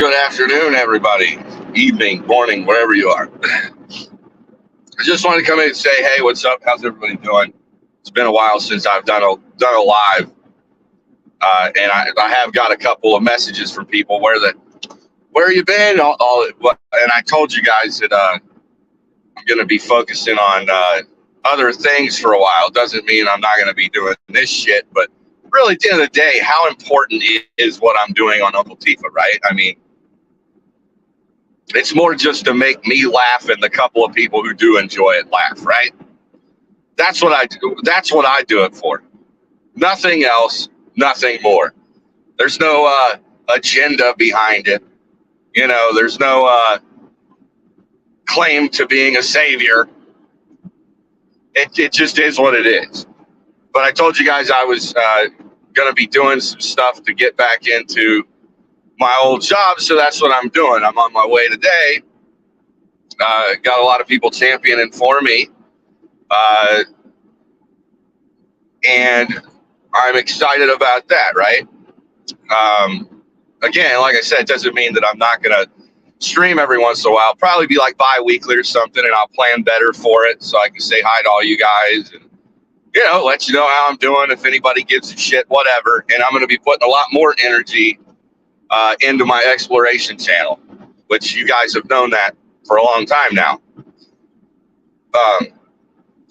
Good afternoon, everybody. Evening, morning, wherever you are. I just wanted to come in and say, hey, what's up? How's everybody doing? It's been a while since I've done a live, and I have got a couple of messages from people where you been? And I told you guys that I'm going to be focusing on other things for a while. Doesn't mean I'm not going to be doing this shit, but really, at the end of the day, how important is what I'm doing on Uncle Tifa, right? I mean, it's more just to make me laugh and the couple of people who do enjoy it laugh, right? That's what I do. That's what I do it for. Nothing else, nothing more. There's no agenda behind it. You know, there's no claim to being a savior. It just is what it is. But I told you guys I was going to be doing some stuff to get back into my old job, so that's what I'm doing. I'm on my way today. Got a lot of people championing for me, and I'm excited about that, right? Again, like I said, it doesn't mean that I'm not going to stream every once in a while. Probably be like bi-weekly or something, and I'll plan better for it so I can say hi to all you guys and, you know, let you know how I'm doing, if anybody gives a shit, whatever. And I'm going to be putting a lot more energy into my exploration channel, which you guys have known that for a long time now.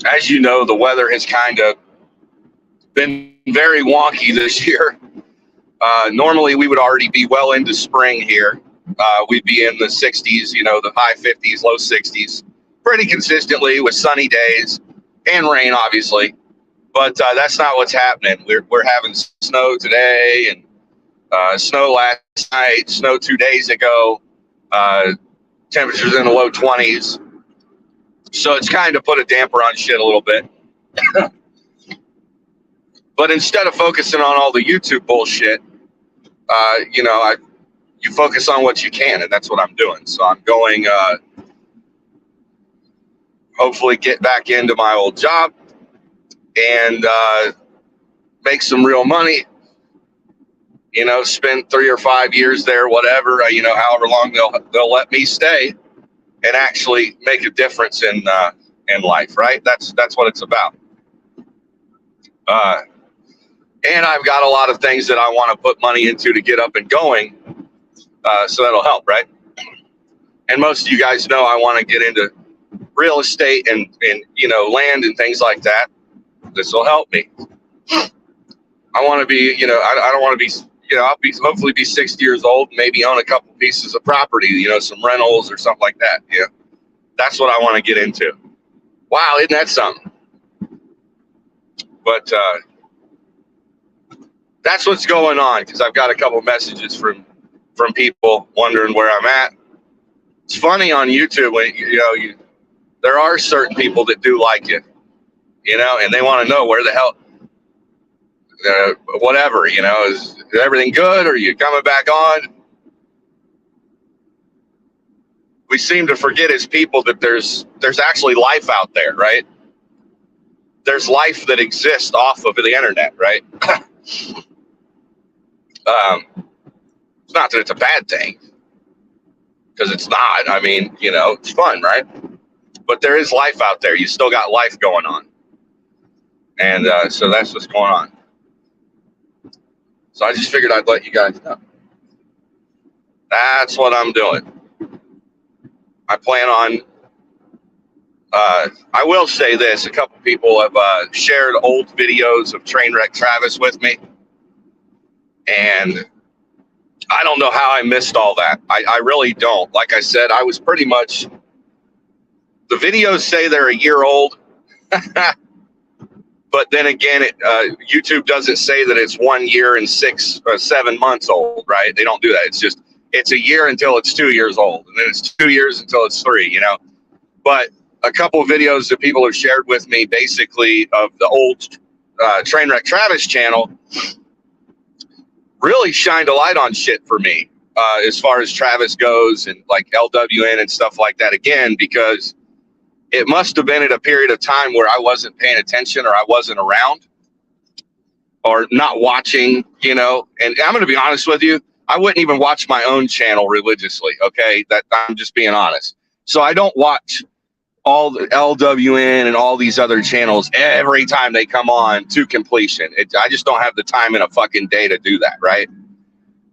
As you know, the weather has kind of been very wonky this year. Normally, we would already be well into spring here. We'd be in the 60s, you know, the high 50s, low 60s, pretty consistently with sunny days and rain, obviously. But that's not what's happening. We're having snow today and snow last night, snow 2 days ago, temperatures in the low 20s. So it's kind of put a damper on shit a little bit. But instead of focusing on all the YouTube bullshit, you know, you focus on what you can, and that's what I'm doing. So I'm going, hopefully get back into my old job and make some real money. You know, spend 3 or 5 years there, whatever, you know, however long they'll let me stay, and actually make a difference in life, right? That's what it's about. And I've got a lot of things that I want to put money into to get up and going, so that'll help, right? And most of you guys know I want to get into real estate and you know, land and things like that. This will help me. I want to be, you know, I don't want to be, you know, hopefully be 60 years old, maybe own a couple pieces of property, you know, some rentals or something like that. Yeah, that's what I want to get into. Wow, isn't that something? But that's what's going on, because I've got a couple messages from people wondering where I'm at. It's funny on YouTube when there are certain people that do like you, you know, and they want to know where the hell. Whatever, you know, is everything good? Are you coming back on? We seem to forget as people that there's actually life out there, right? There's life that exists off of the internet, right? It's not that it's a bad thing, because it's not. I mean, you know, it's fun, right? But there is life out there. You still got life going on. And so that's what's going on. So I just figured I'd let you guys know. That's what I'm doing. I plan on, I will say this, a couple people have shared old videos of Trainwreck Travis with me. And I don't know how I missed all that. I really don't. Like I said, I was pretty much, the videos say they're a year old. But then again, YouTube doesn't say that it's 1 year and 6 or 7 months old, right? They don't do that. It's just, it's a year until it's 2 years old, and then it's 2 years until it's 3, you know? But a couple of videos that people have shared with me, basically, of the old Trainwreck Travis channel, really shined a light on shit for me, as far as Travis goes, and like LWN and stuff like that, again, because it must have been at a period of time where I wasn't paying attention, or I wasn't around, or not watching, you know. And I'm going to be honest with you, I wouldn't even watch my own channel religiously. Okay, that I'm just being honest. So I don't watch all the LWN and all these other channels every time they come on to completion. I just don't have the time in a fucking day to do that, right?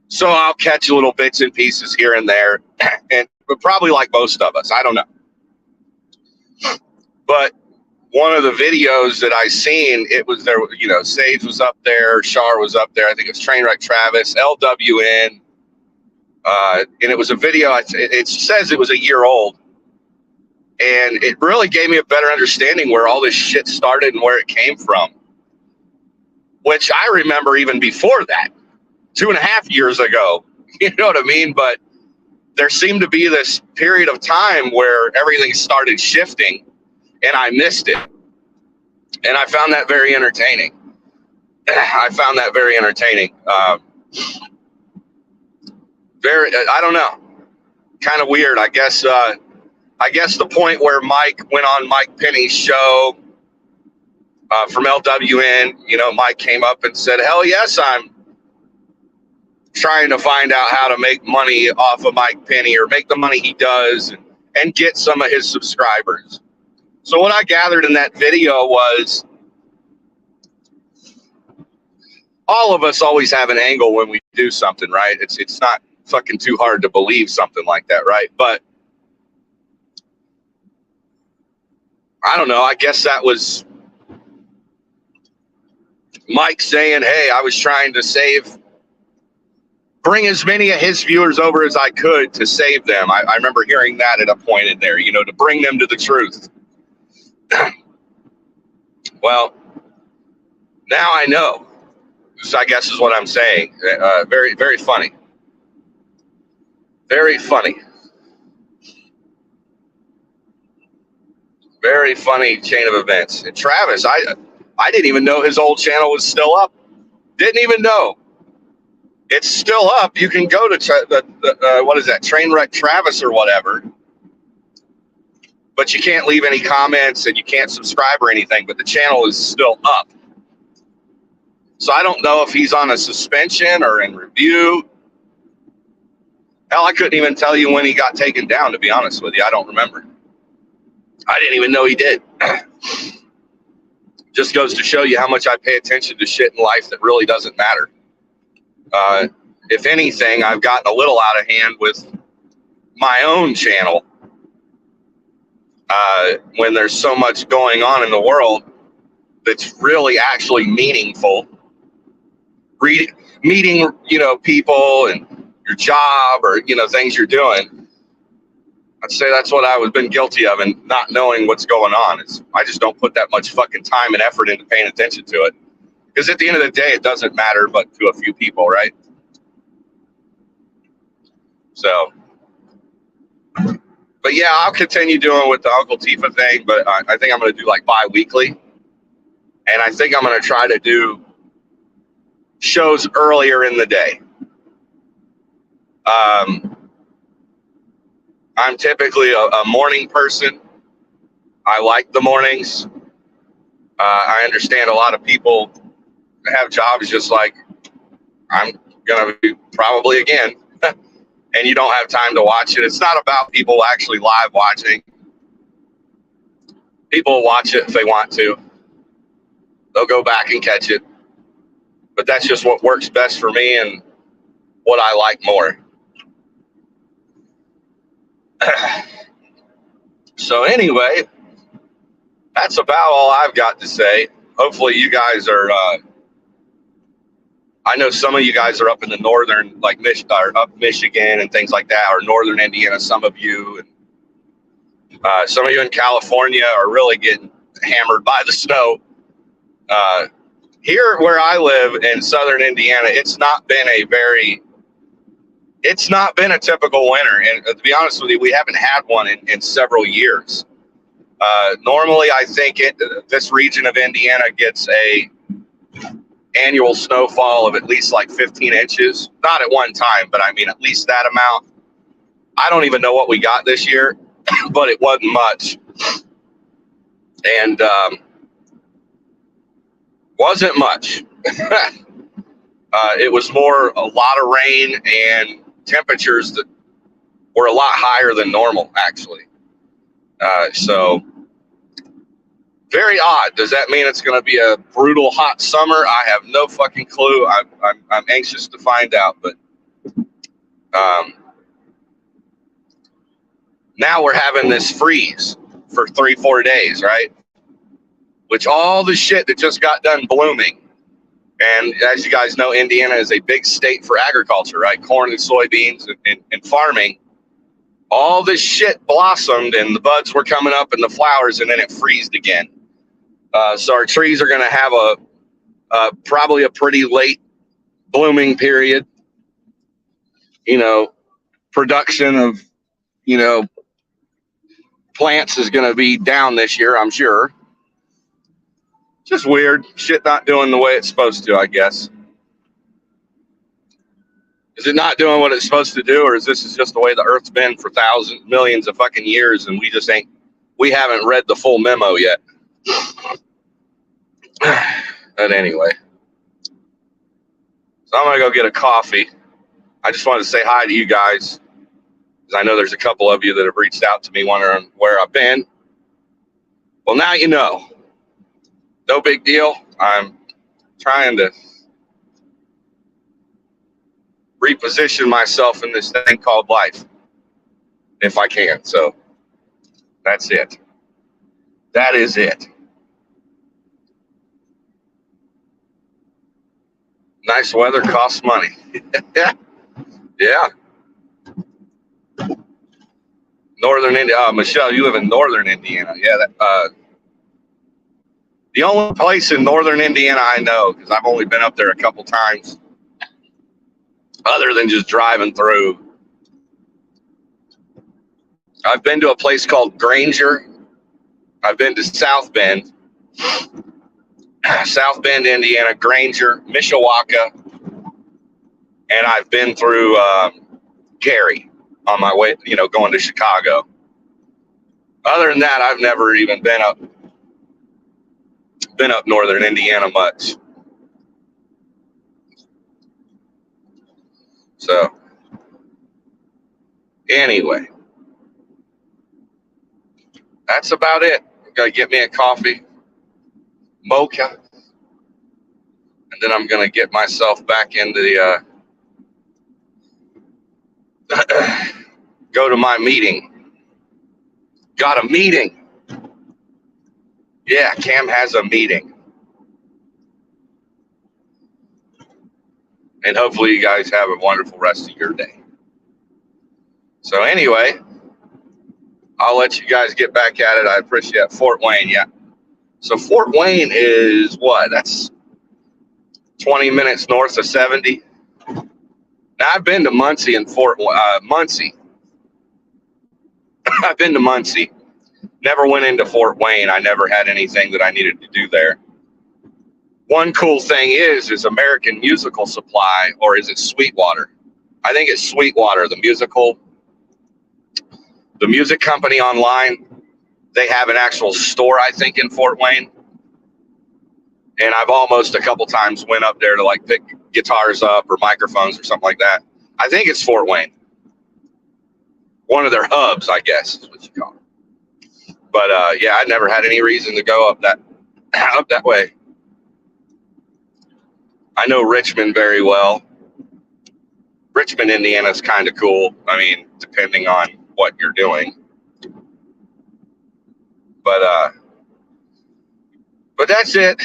So I'll catch little bits and pieces here and there, and but probably like most of us, I don't know. But one of the videos that I seen, it was there, you know, Sage was up there, Shar was up there. I think it was Trainwreck Travis, LWN, and it was a video. It says it was a year old, and it really gave me a better understanding where all this shit started and where it came from, which I remember even before that, 2.5 years ago. You know what I mean? But there seemed to be this period of time where everything started shifting, and I missed it. And I found that very entertaining. I don't know, kind of weird. I guess the point where Mike went on Mike Penny's show from LWN, you know, Mike came up and said, hell yes, I'm trying to find out how to make money off of Mike Penny, or make the money he does, and get some of his subscribers. So what I gathered in that video was, all of us always have an angle when we do something, right? It's not fucking too hard to believe something like that, right? But I don't know. I guess that was Mike saying, hey, I was trying to bring as many of his viewers over as I could to save them. I remember hearing that at a point in there, you know, to bring them to the truth. Well, now I know. I guess is what I'm saying. Very, very funny. Very funny. Very funny chain of events. And Travis, I didn't even know his old channel was still up. Didn't even know. It's still up. You can go to what is that, Trainwreck Travis or whatever. But you can't leave any comments and you can't subscribe or anything. But the channel is still up. So I don't know if he's on a suspension or in review. Hell, I couldn't even tell you when he got taken down, to be honest with you. I don't remember. I didn't even know he did. Just goes to show you how much I pay attention to shit in life that really doesn't matter. If anything, I've gotten a little out of hand with my own channel when there's so much going on in the world that's really actually meaningful. Meeting, you know, people and your job, or, you know, things you're doing. I'd say that's what I've been guilty of, and not knowing what's going on. I just don't put that much fucking time and effort into paying attention to it. Because at the end of the day, it doesn't matter but to a few people, right? So, but yeah, I'll continue doing with the Uncle Tifa thing, but I think I'm going to do like bi-weekly. And I think I'm going to try to do shows earlier in the day. I'm typically a morning person. I like the mornings. I understand a lot of people have jobs just like I'm going to be probably again, and you don't have time to watch it. It's not about people actually live watching. People will watch it if they want to. They'll go back and catch it. But that's just what works best for me and what I like more. So anyway, that's about all I've got to say. Hopefully you guys are, I know some of you guys are up in the northern, like up Michigan and things like that, or northern Indiana, some of you. And some of you in California are really getting hammered by the snow. Here where I live in southern Indiana, it's not been a typical winter. And to be honest with you, we haven't had one in several years. Normally, I think this region of Indiana gets a annual snowfall of at least like 15 inches. Not at one time, but I mean at least that amount. I don't even know what we got this year, but it wasn't much. And wasn't much. It was more a lot of rain and temperatures that were a lot higher than normal, actually. So very odd. Does that mean it's going to be a brutal hot summer? I have no fucking clue. I'm anxious to find out, but now we're having this freeze for 3-4 days, right? Which all the shit that just got done blooming. And as you guys know, Indiana is a big state for agriculture, right? Corn and soybeans and farming. All this shit blossomed and the buds were coming up and the flowers, and then it freezed again. So our trees are going to have probably a pretty late blooming period. You know, production of, you know, plants is going to be down this year, I'm sure. Just weird. Shit not doing the way it's supposed to, I guess. Is it not doing what it's supposed to do, or is this just the way the Earth's been for millions of fucking years, and we haven't read the full memo yet? But anyway. So I'm going to go get a coffee. I just wanted to say hi to you guys, because I know there's a couple of you that have reached out to me wondering where I've been. Well, now you know. No big deal. I'm trying to reposition myself in this thing called life, if I can. So that's it. That is it. Nice weather costs money. Yeah. Northern Indiana. Michelle, you live in Northern Indiana. Yeah. The only place in Northern Indiana I know, because I've only been up there a couple times, other than just driving through. I've been to a place called Granger. I've been to South Bend, Indiana, Granger, Mishawaka, and I've been through Gary on my way, going to Chicago. Other than that, I've never even been up Northern Indiana much. So anyway, that's about it. I'm gonna get me a coffee, mocha, and then I'm gonna get myself back into the go to my meeting. Got a meeting. Yeah, Cam has a meeting. And hopefully you guys have a wonderful rest of your day. So anyway, I'll let you guys get back at it. I appreciate Fort Wayne, yeah. So Fort Wayne is what? That's 20 minutes north of 70. Now I've been to Muncie and Muncie. I've been to Muncie. Never went into Fort Wayne. I never had anything that I needed to do there. One cool thing is American Musical Supply, or is it Sweetwater? I think it's Sweetwater, the music company online. They have an actual store, I think, in Fort Wayne. And I've almost a couple times went up there to like pick guitars up or microphones or something like that. I think it's Fort Wayne. One of their hubs, I guess, is what you call it. But yeah, I never had any reason to go up that way. I know Richmond very well. Richmond, Indiana is kind of cool. I mean, depending on what you're doing. But that's it.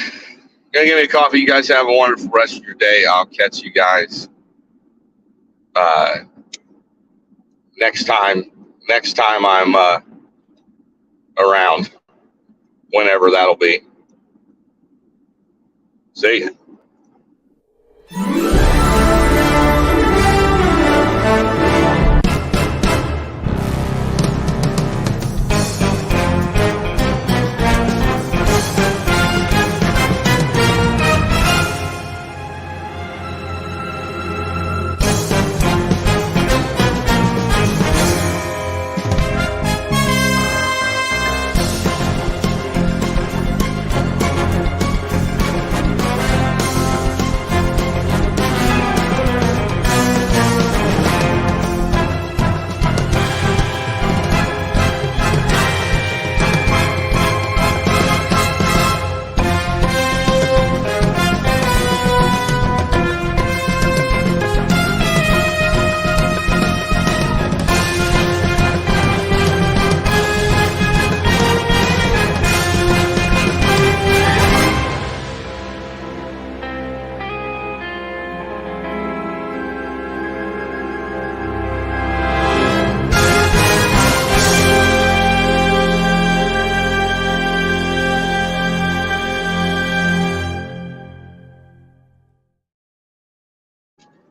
Gonna give me a coffee. You guys have a wonderful rest of your day. I'll catch you guys next time I'm around, whenever that'll be. See ya.